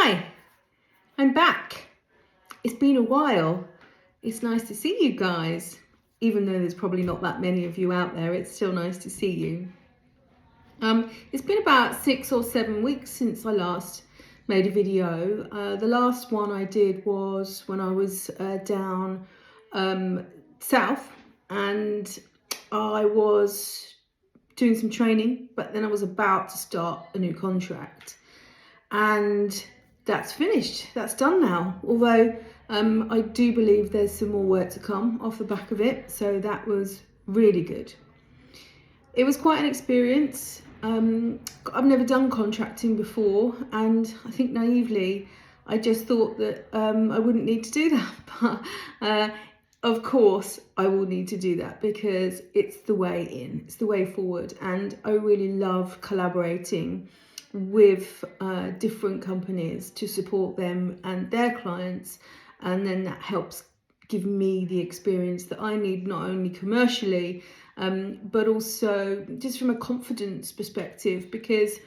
Hi, I'm back. It's been a while. It's nice to see you guys. Even though there's probably not that many of you out there, it's still nice to see you. It's been about 6 or 7 weeks since I last made a video. The last one I did was when I was down south, and I was doing some training, but then I was about to start a new contract. And that's finished, that's done now. Although I do believe there's some more work to come off the back of it, so that was really good. It was quite an experience. I've never done contracting before, and I think naively I just thought that I wouldn't need to do that, but of course I will need to do that because it's the way in, it's the way forward, and I really love collaborating with different companies to support them and their clients, and then that helps give me the experience that I need, not only commercially but also just from a confidence perspective, because it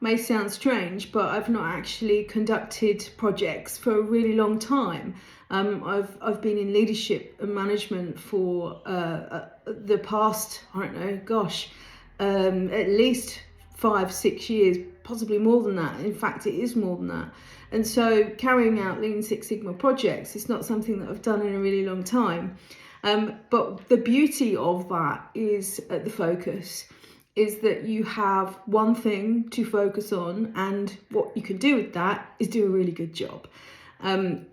may sound strange, but I've not actually conducted projects for a really long time. I've been in leadership and management for the past, I don't know, gosh, at least 5-6 years, possibly more than that. In fact, it is more than that. And so carrying out Lean Six Sigma projects is not something that I've done in a really long time. But the beauty of that is the focus is that you have one thing to focus on, and what you can do with that is do a really good job.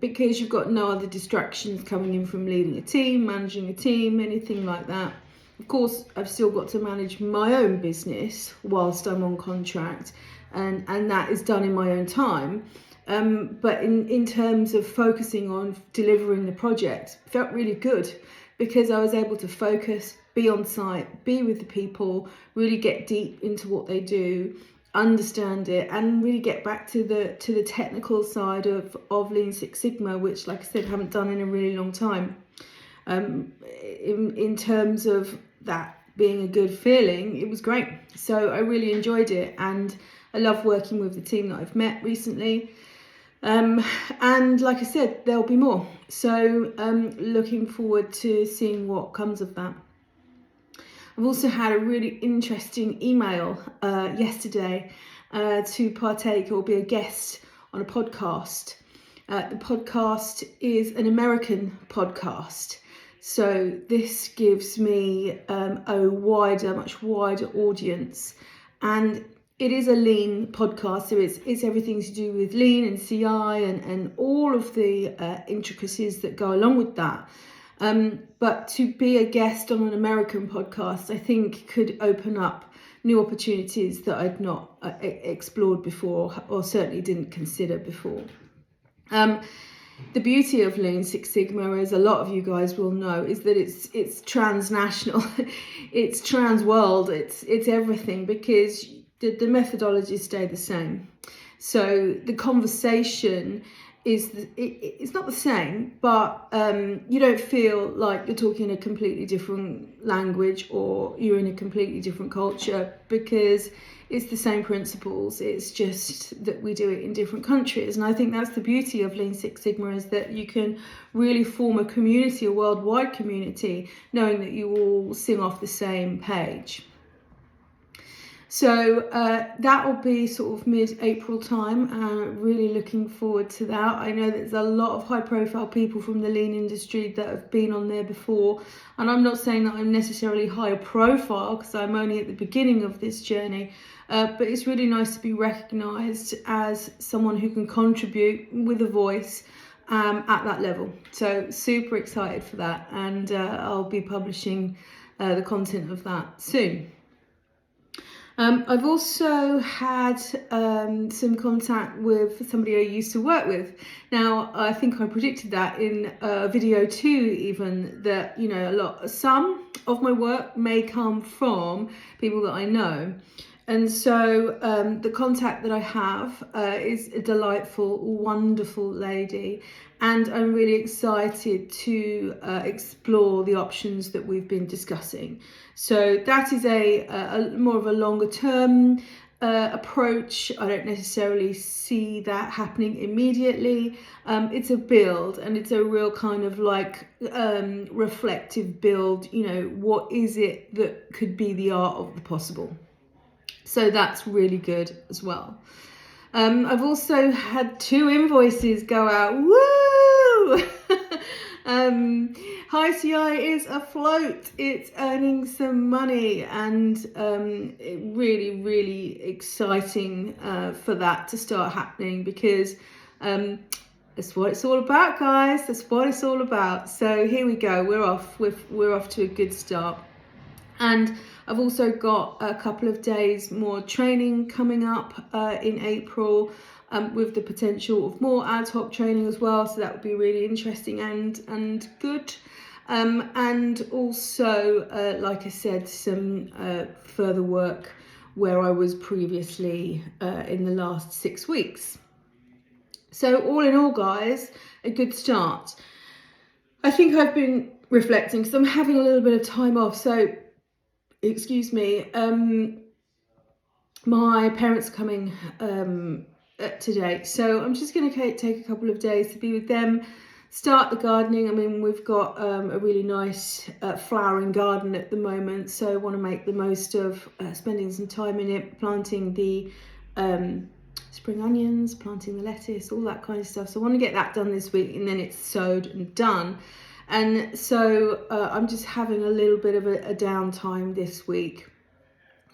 Because you've got no other distractions coming in from leading a team, managing a team, anything like that. Of course, I've still got to manage my own business whilst I'm on contract, and that is done in my own time. But in terms of focusing on delivering the project, it felt really good because I was able to focus, be on site, be with the people, really get deep into what they do, understand it, and really get back to the technical side of Lean Six Sigma, which, like I said, I haven't done in a really long time. In terms of that being a good feeling, it was great. So I really enjoyed it, and I love working with the team that I've met recently. And like I said, there'll be more. So looking forward to seeing what comes of that. I've also had a really interesting email yesterday to partake or be a guest on a podcast. The podcast is an American podcast. So this gives me a much wider audience, and it is a lean podcast. So it's everything to do with lean and CI and all of the intricacies that go along with that. But to be a guest on an American podcast, I think could open up new opportunities that I'd not explored before, or certainly didn't consider before. The beauty of Lean Six Sigma, as a lot of you guys will know, is that it's transnational, it's trans world, it's everything, because the methodologies stay the same. So the conversation it's not the same, but you don't feel like you're talking a completely different language or you're in a completely different culture, because it's the same principles. It's just that we do it in different countries. And I think that's the beauty of Lean Six Sigma, is that you can really form a community, a worldwide community, knowing that you all sing off the same page. So that will be sort of mid-April time. Really looking forward to that. I know there's a lot of high-profile people from the lean industry that have been on there before, and I'm not saying that I'm necessarily high profile because I'm only at the beginning of this journey, but it's really nice to be recognised as someone who can contribute with a voice at that level. So super excited for that, and I'll be publishing the content of that soon. I've also had some contact with somebody I used to work with. Now, I think I predicted that in video 2 even, that, you know, some of my work may come from people that I know. And so the contact that I have is a delightful, wonderful lady. And I'm really excited to explore the options that we've been discussing. So that is a more of a longer term approach. I don't necessarily see that happening immediately. It's a build, and it's a real kind of like reflective build. You know, what is it that could be the art of the possible? So that's really good as well. I've also had 2 invoices go out. Woo! High CI is afloat. It's earning some money, and really, really exciting for that to start happening, because that's what it's all about, guys. That's what it's all about. So here we go. We're off. We're off to a good start. And I've also got a couple of days more training coming up in April, with the potential of more ad hoc training as well. So that would be really interesting and good. And also, like I said, some further work where I was previously in the last 6 weeks. So all in all, guys, a good start. I think I've been reflecting because I'm having a little bit of time off. So excuse me, my parents are coming today, so I'm just going to take a couple of days to be with them, start the gardening. I mean, we've got a really nice flowering garden at the moment, so I want to make the most of spending some time in it, planting the spring onions, planting the lettuce, all that kind of stuff. So I want to get that done this week, and then it's sowed and done. And so I'm just having a little bit of a downtime this week,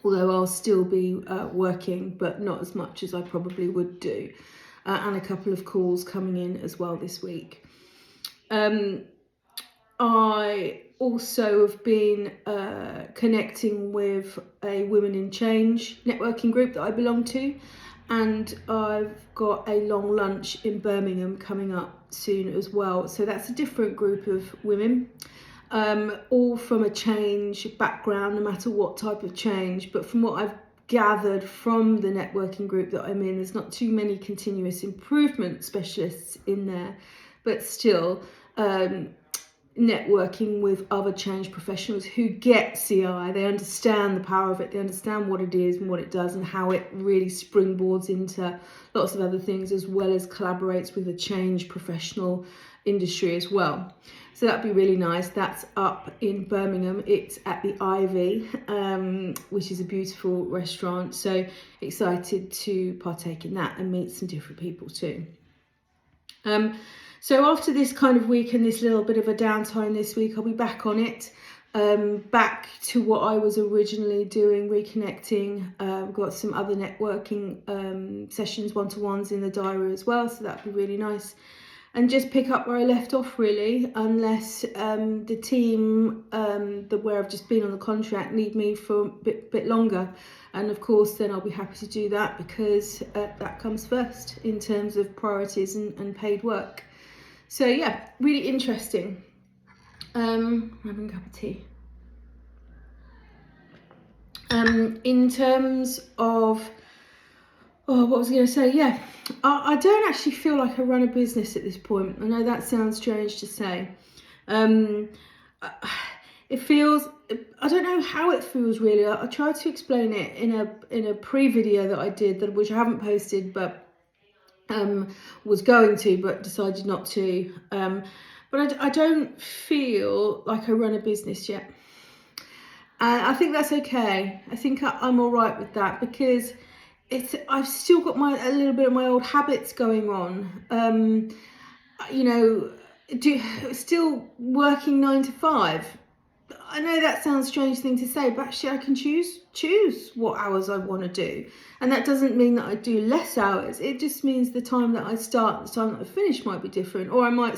although I'll still be working, but not as much as I probably would do. And a couple of calls coming in as well this week. I also have been connecting with a Women in Change networking group that I belong to. And I've got a long lunch in Birmingham coming up soon as well. So that's a different group of women, all from a change background, no matter what type of change. But from what I've gathered from the networking group that I'm in, there's not too many continuous improvement specialists in there, but still networking with other change professionals who get CI. They understand the power of it, they understand what it is and what it does, and how it really springboards into lots of other things, as well as collaborates with the change professional industry as well. So that'd be really nice. That's up in Birmingham. It's at the Ivy, which is a beautiful restaurant. So excited to partake in that and meet some different people too. So after this kind of week and this little bit of a downtime this week, I'll be back on it, back to what I was originally doing, reconnecting. I've got some other networking sessions, one-to-ones in the diary as well, so that'd be really nice. And just pick up where I left off, really, unless the team where I've just been on the contract need me for a bit longer. And of course, then I'll be happy to do that, because that comes first in terms of priorities and paid work. So yeah, really interesting. I'm having a cup of tea. In terms of, what was I going to say? Yeah, I don't actually feel like I run a business at this point. I know that sounds strange to say. It feels, I don't know how it feels really. I tried to explain it in a pre-video that I did, which I haven't posted, but was going to, but decided not to. But I don't feel like I run a business yet. And I think that's okay. I think I'm all right with that, because I've still got a little bit of my old habits going on. Still working 9 to 5. I know that sounds a strange thing to say, but actually I can choose what hours I want to do. And that doesn't mean that I do less hours. It just means the time that I start and the time that I finish might be different. Or I might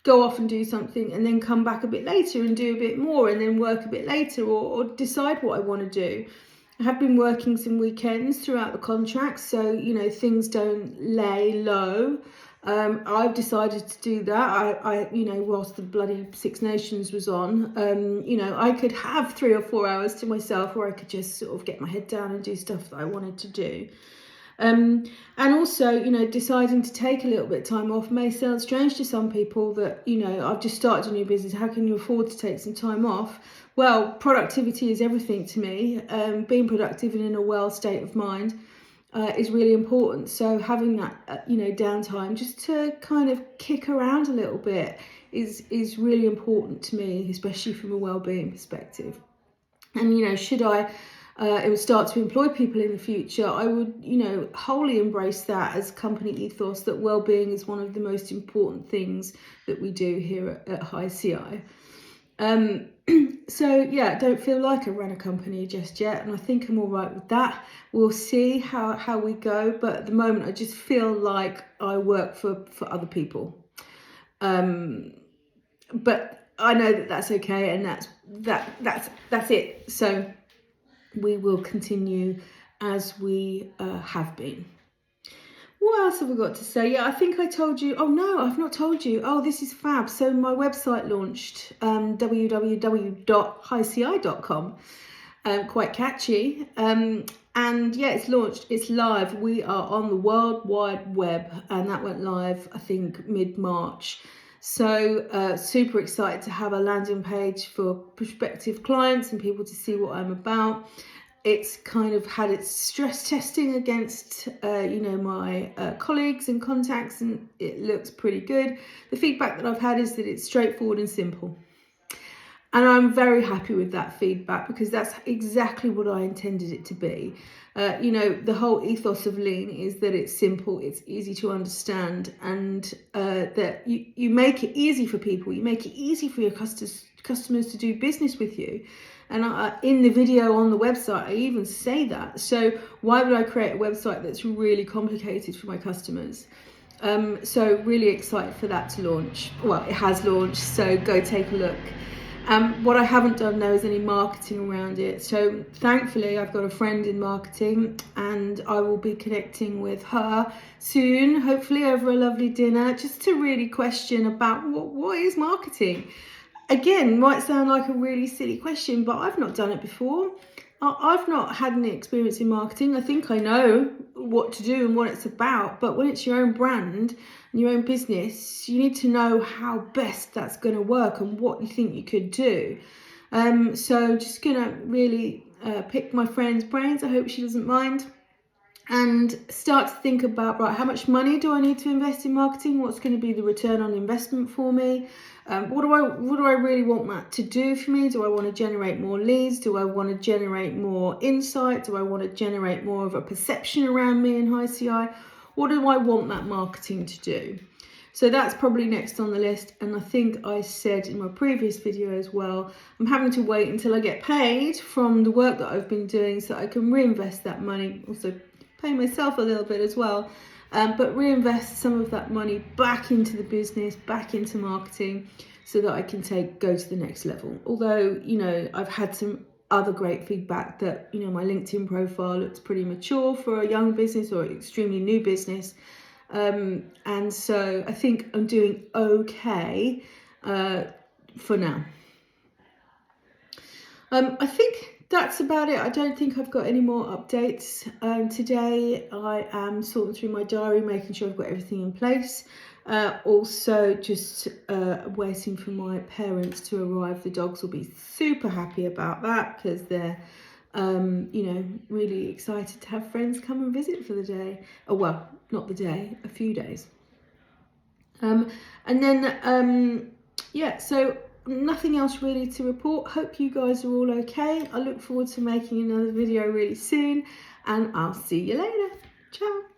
go off and do something and then come back a bit later and do a bit more and then work a bit later, or decide what I want to do. I have been working some weekends throughout the contract, so, things don't lay low. I've decided to do that. I whilst the bloody Six Nations was on, I could have 3 or 4 hours to myself, or I could just sort of get my head down and do stuff that I wanted to do. And also, you know, deciding to take a little bit of time off may sound strange to some people that, you know, I've just started a new business. How can you afford to take some time off? Well, productivity is everything to me. Being productive and in a well state of mind is really important. So having that, you know, downtime just to kind of kick around a little bit is really important to me, especially from a well-being perspective. And, you know, should I it would start to employ people in the future, I would, you know, wholly embrace that as company ethos, that well-being is one of the most important things that we do here at High CI. So yeah, don't feel like I run a company just yet, and I think I'm all right with that. We'll see how we go, but at the moment I just feel like I work for other people. But I know that that's okay, and that's it. So we will continue as we have been. What else have we got to say? Yeah, I think I told you. Oh no, I've not told you. Oh, this is fab. So my website launched, www.highci.com. Quite catchy. And yeah, it's launched. It's live. We are on the World Wide Web, and that went live, I think, mid-March. So super excited to have a landing page for prospective clients and people to see what I'm about. It's kind of had its stress testing against, you know, my colleagues and contacts, and it looks pretty good. The feedback that I've had is that it's straightforward and simple. And I'm very happy with that feedback, because that's exactly what I intended it to be. You know, the whole ethos of Lean is that it's simple, it's easy to understand, and that you make it easy for people. You make it easy for your customers to do business with you. And in the video on the website, I even say that. So why would I create a website that's really complicated for my customers? So really excited for that to launch. Well, it has launched, so go take a look. What I haven't done though is any marketing around it. So thankfully I've got a friend in marketing, and I will be connecting with her soon, hopefully over a lovely dinner, just to really question about what is marketing. Again, might sound like a really silly question, but I've not done it before. I've not had any experience in marketing. I think I know what to do and what it's about, but when it's your own brand and your own business, you need to know how best that's going to work and what you think you could do. So just going to really pick my friend's brains. I hope she doesn't mind. And start to think about, right, how much money do I need to invest in marketing? What's going to be the return on investment for me? What do I really want that to do for me? Do I want to generate more leads? Do I want to generate more insight? Do I want to generate more of a perception around me in High CI? What do I want that marketing to do? So that's probably next on the list. And I think I said in my previous video as well, I'm having to wait until I get paid from the work that I've been doing so I can reinvest that money. Also pay myself a little bit as well, but reinvest some of that money back into the business, back into marketing, so that I can go to the next level. Although, you know, I've had some other great feedback that, you know, my LinkedIn profile looks pretty mature for a young business or extremely new business. And so I think I'm doing okay for now. I think that's about it. I don't think I've got any more updates. Today I am sorting through my diary, making sure I've got everything in place. Also just waiting for my parents to arrive. The dogs will be super happy about that, because they're you know, really excited to have friends come and visit for the day. Oh, well, not the day, a few days. And then yeah, so nothing else really to report. Hope you guys are all okay. I look forward to making another video really soon, and I'll see you later. Ciao.